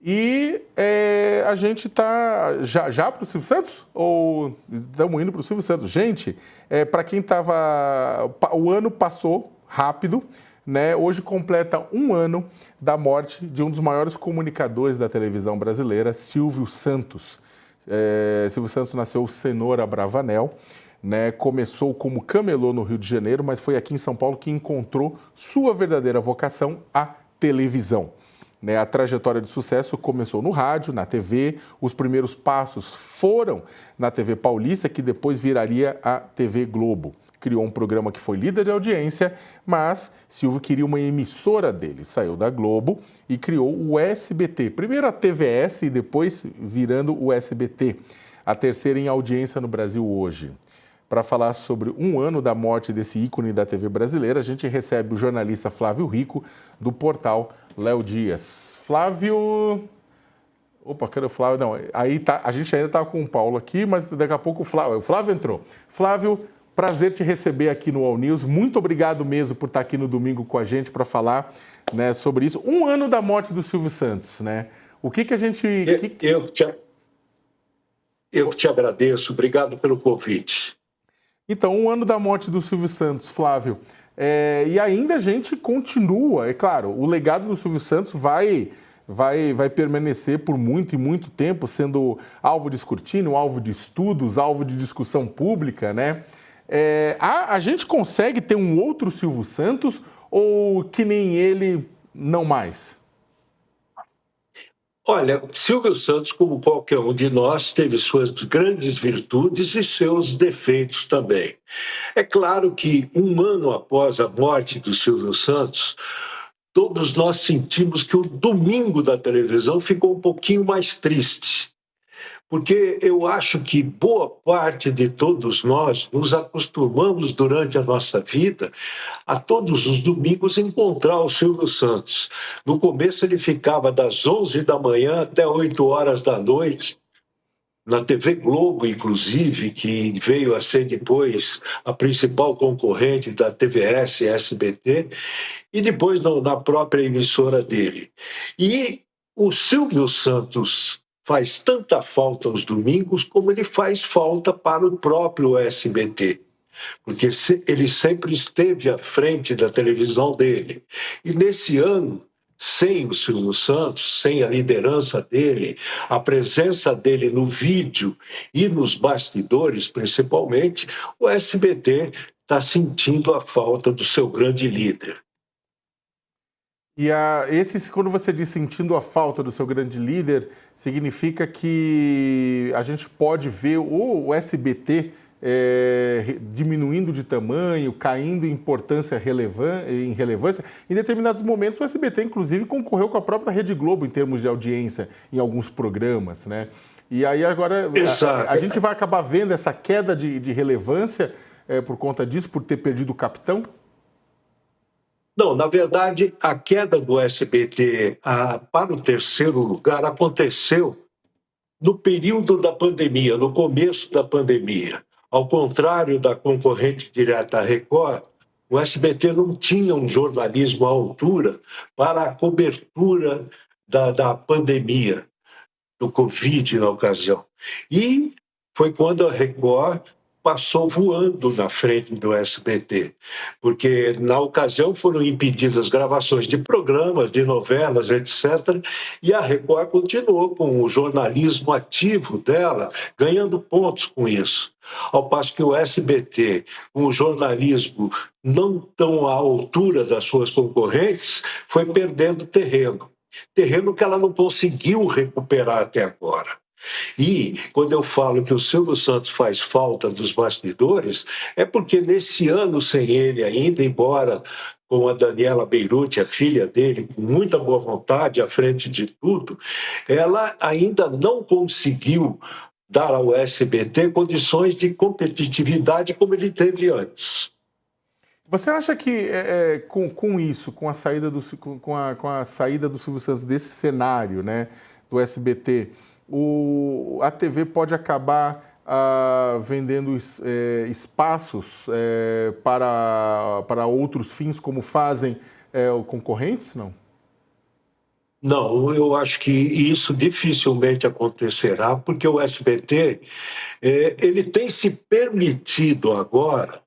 E a gente está já para o Silvio Santos? Ou estamos indo para o Silvio Santos? Gente, para quem estava... O ano passou rápido, né? Hoje completa um ano da morte de um dos maiores comunicadores da televisão brasileira, Silvio Santos. Silvio Santos nasceu Cenoura Bravanel, né? Começou como camelô no Rio de Janeiro, mas foi aqui em São Paulo que encontrou sua verdadeira vocação, a televisão. A trajetória de sucesso começou no rádio, na TV, os primeiros passos foram na TV Paulista, que depois viraria a TV Globo. Criou um programa que foi líder de audiência, mas Silvio queria uma emissora dele. Saiu da Globo e criou o SBT. Primeiro a TVS e depois virando o SBT, a terceira em audiência no Brasil hoje. Para falar sobre um ano da morte desse ícone da TV brasileira, a gente recebe o jornalista Flávio Rico, do portal Léo Dias. Flávio... Opa, cadê o Flávio? Não, aí tá, a gente ainda está com o Paulo aqui, mas daqui a pouco o Flávio entrou. Flávio, prazer te receber aqui no All News. Muito obrigado mesmo por estar aqui no domingo com a gente para falar, né, sobre isso. Um ano da morte do Silvio Santos, né? O que a gente... Eu que te agradeço. Obrigado pelo convite. Então, um ano da morte do Silvio Santos, Flávio. E ainda a gente continua, é claro, o legado do Silvio Santos vai permanecer por muito e muito tempo, sendo alvo de escrutínio, alvo de estudos, alvo de discussão pública, né? A gente consegue ter um outro Silvio Santos ou que nem ele, não mais? Olha, Silvio Santos, como qualquer um de nós, teve suas grandes virtudes e seus defeitos também. É claro que um ano após a morte do Silvio Santos, todos nós sentimos que o domingo da televisão ficou um pouquinho mais triste. Porque eu acho que boa parte de todos nós nos acostumamos durante a nossa vida a todos os domingos encontrar o Silvio Santos. No começo ele ficava das 11 da manhã até 8 horas da noite, na TV Globo, inclusive, que veio a ser depois a principal concorrente da TVS e SBT, e depois na própria emissora dele. E o Silvio Santos faz tanta falta aos domingos como ele faz falta para o próprio SBT, porque ele sempre esteve à frente da televisão dele. E nesse ano, sem o Silvio Santos, sem a liderança dele, a presença dele no vídeo e nos bastidores, principalmente, o SBT está sentindo a falta do seu grande líder. E quando você diz sentindo a falta do seu grande líder, significa que a gente pode ver o SBT diminuindo de tamanho, caindo em importância, em relevância. Em determinados momentos, o SBT, inclusive, concorreu com a própria Rede Globo em termos de audiência em alguns programas, né? E aí agora a gente vai acabar vendo essa queda de relevância por conta disso, por ter perdido o capitão? Não, na verdade, a queda do SBT para o terceiro lugar aconteceu no período da pandemia, no começo da pandemia. Ao contrário da concorrente direta à Record, o SBT não tinha um jornalismo à altura para a cobertura da pandemia, do Covid na ocasião. E foi quando a Record passou voando na frente do SBT, porque na ocasião foram impedidas gravações de programas, de novelas, etc., e a Record continuou com o jornalismo ativo dela, ganhando pontos com isso. Ao passo que o SBT, com o jornalismo não tão à altura das suas concorrentes, foi perdendo terreno que ela não conseguiu recuperar até agora. E quando eu falo que o Silvio Santos faz falta dos bastidores, é porque nesse ano sem ele ainda, embora com a Daniela Beirute, a filha dele, com muita boa vontade à frente de tudo, ela ainda não conseguiu dar ao SBT condições de competitividade como ele teve antes. Você acha que com isso, com a saída do Silvio Santos desse cenário, né, do SBT, a TV pode acabar vendendo espaços para outros fins, como fazem concorrentes, não? Não, eu acho que isso dificilmente acontecerá, porque o SBT, ele tem se permitido agora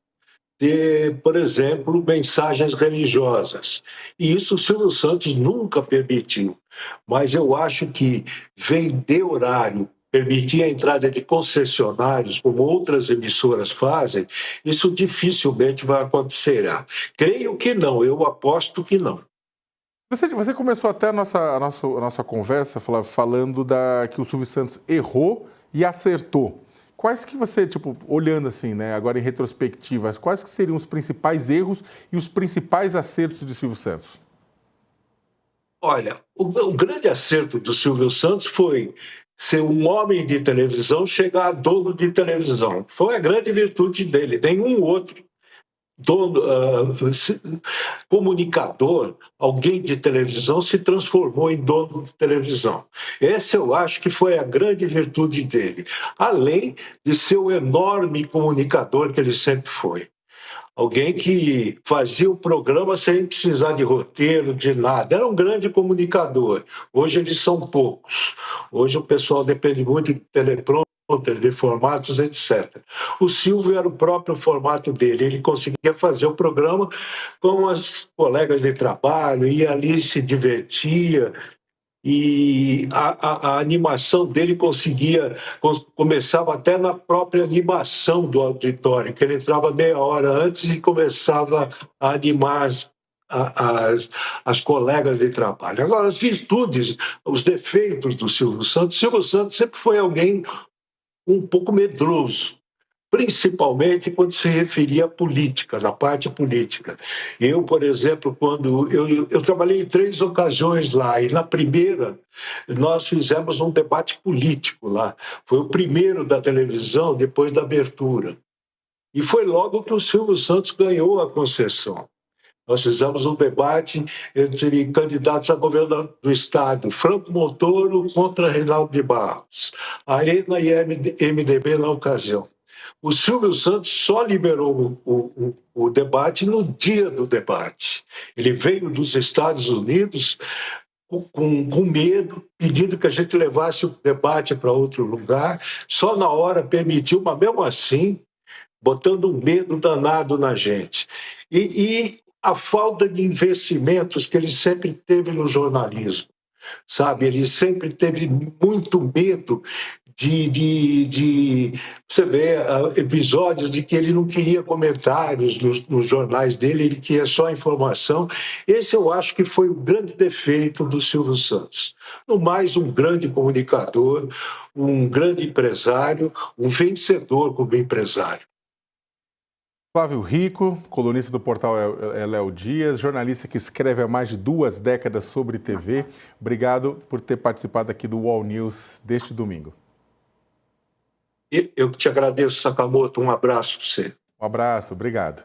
ter, por exemplo, mensagens religiosas. E isso o Silvio Santos nunca permitiu. Mas eu acho que vender horário, permitir a entrada de concessionários, como outras emissoras fazem, isso dificilmente vai acontecer. Creio que não, eu aposto que não. Você começou até a nossa conversa falando que o Silvio Santos errou e acertou. Quais que você, tipo, olhando assim, né, agora em retrospectiva, quais que seriam os principais erros e os principais acertos de Silvio Santos? Olha, o grande acerto do Silvio Santos foi ser um homem de televisão chegar a dono de televisão. Foi a grande virtude dele. Nenhum outro dono, comunicador, alguém de televisão, se transformou em dono de televisão. Essa eu acho que foi a grande virtude dele, além de ser o enorme comunicador que ele sempre foi. Alguém que fazia o programa sem precisar de roteiro, de nada. Era um grande comunicador. Hoje eles são poucos. Hoje o pessoal depende muito de teleprompter, de formatos, etc. O Silvio era o próprio formato dele. Ele conseguia fazer o programa com as colegas de trabalho, ia ali, se divertia, e a animação dele começava até na própria animação do auditório, que ele entrava meia hora antes e começava a animar as colegas de trabalho. Agora, as virtudes, os defeitos do Silvio Santos sempre foi alguém um pouco medroso, principalmente quando se referia à política, na parte política. Eu, por exemplo, quando eu trabalhei em 3 ocasiões lá, e na primeira nós fizemos um debate político lá. Foi o primeiro da televisão depois da abertura. E foi logo que o Silvio Santos ganhou a concessão. Nós fizemos um debate entre candidatos a governador do Estado, Franco Montoro contra Reinaldo de Barros, Arena e MDB na ocasião. O Silvio Santos só liberou o debate no dia do debate. Ele veio dos Estados Unidos com medo, pedindo que a gente levasse o debate para outro lugar. Só na hora permitiu, mas mesmo assim, botando um medo danado na gente. E a falta de investimentos que ele sempre teve no jornalismo, sabe? Ele sempre teve muito medo você vê episódios de que ele não queria comentários nos jornais dele, ele queria só informação. Esse eu acho que foi o grande defeito do Silvio Santos. No mais, um grande comunicador, um grande empresário, um vencedor como empresário. Flávio Rico, colunista do portal Léo Dias, jornalista que escreve há mais de 2 décadas sobre TV. Obrigado por ter participado aqui do UOL News deste domingo. Eu que te agradeço, Sakamoto. Um abraço para você. Um abraço, obrigado.